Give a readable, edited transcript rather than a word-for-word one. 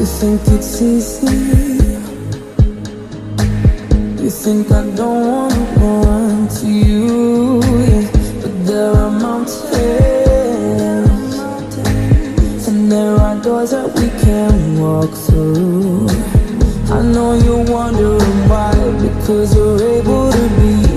You think it's easy? You think I don't wanna run to you, yeah. But there are mountains, and there are doors that we can walk through. I know you're wondering why, because you're able to be